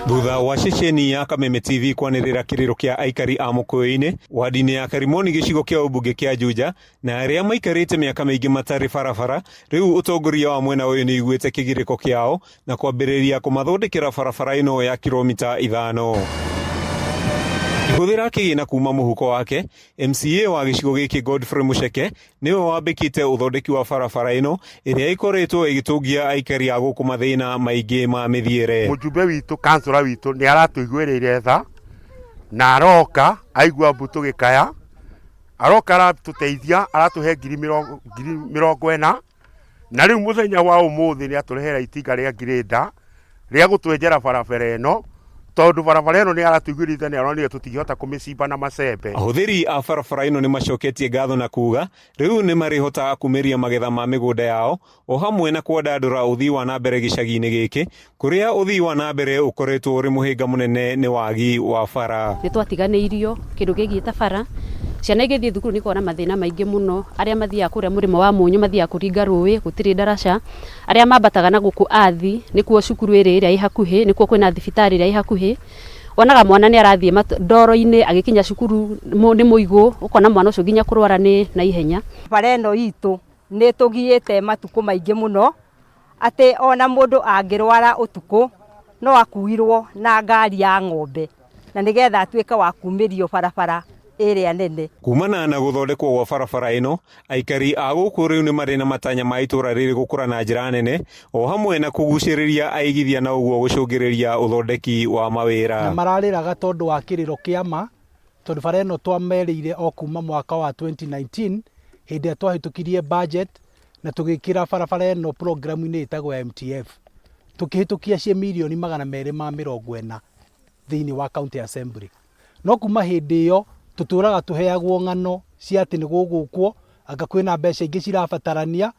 Thutha wa ceceni ya Kameme TV kwanirira kiriro kia aikari a Mukuyu-ini wadi-ini ya Karimoni gicigo kia ubunge kia Juja na aria maikarite miaka maingi matari barabara, riu utongoria wa mwena uyu ni iguite kigiriko kiao na kwambiriria kumathondekera barabara ino ya kilomita 5. Ihũthĩra kĩgĩna kuma mũhuko wake, MCA wa gĩcigo gĩkĩ Godfrey Muceke niwe wambĩkĩte ũthondeki wa barabara ĩno ĩrĩa ĩkoretwo ĩgĩtũngia aikari a gũkũ mathĩna maingĩ ma mĩthiĩre. Mũjumbe witũ kansũra witũ nĩ aratũiguĩrĩire tha na aroka aigua mbũtũ gĩkaya, aroka aratũteithia, aratũhe 40,000 na rĩu mũthenya wa ũmũthĩ nĩ atũrehera itinga rĩa greda rĩa gũtwenjera barabara ĩno tondu barabara ino ni aratuiguritha ni aronire tutingihota kumicimba na macembe. Ahũthĩri a barabara ino ni macoketie ngatho na kuga riu ni marihota kumeria magetha ma migunda yao o hamwe na kwandandũra uthii wa na mbere gicagi-ini giki kuria uthii wa na mbere ukoretwo uri muhinga munene ni wagi wa bara. Ni twatiganĩirio kindu gigiita bara, ciana igithii thukuru ni kuona mathina maingi muno, aria mathiaga kuria murimo wa munyu mathiaga kuringa rũĩ gutiri daraca, aria mambataga na guku athi nikuo cukuru iria i hakuhi, nikuo kwina thibitari iria i hakuhi, wonaga mwana ni arathie ndoro-ini agikinya cukuru ni muigu, ukona mwana ucio nginya kurwara ni na ihenya. Bara ino itu ni tugiite matuko maingi muno ati ona mundu angirwara utuku no akuirwo na ngari ya ng'ombe na nigetha atuike wa kumirio barabara area nene. Kumana na guthondekwo gwa barabara ino, aikari a gũkũ riu ni mari na matanya ma itura riri gukura na njira nene o hamwe na kuguciriria aigithia na uguo gucungiriria uthondeki wa mawira. Na marariraga tondu wa kiriro kiama tondu bara ino twamerire o kuma mwaka wa 2019 hindi twahitukirie budget na tugikira barabara ino programu-ini itagwo MTF tukihitukia cie milioni 240 thiini wa county assembly. No kuma hindi iyo tuturaga tuheagwo ng'ano cia ati ni gugukwo anga kwina mbeca ingi cirabatarania,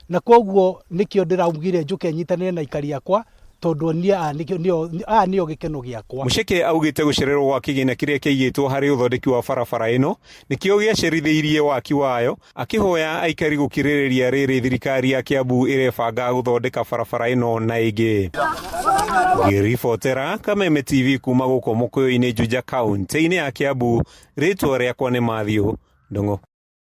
na koguo nikio ndiraugire njuke nyitanire na ikari yakwa tondu nio gikeno giakwa. Muceke augite gucererwo gwa kigina kiria kiigitwo hari uthondeki wa barabara ino nikio giacerithiirie waki wayo, akihoya aikari gukiririria riri thirikari ya Kiambu irebanga guthondeka barabara ino na ingi. Ngiribotera Kameme TV kuma guko Mukuyu-ini Juja kaunti-ini ya Kiambu, ritwa riakwa ni Mathew Ndung'u.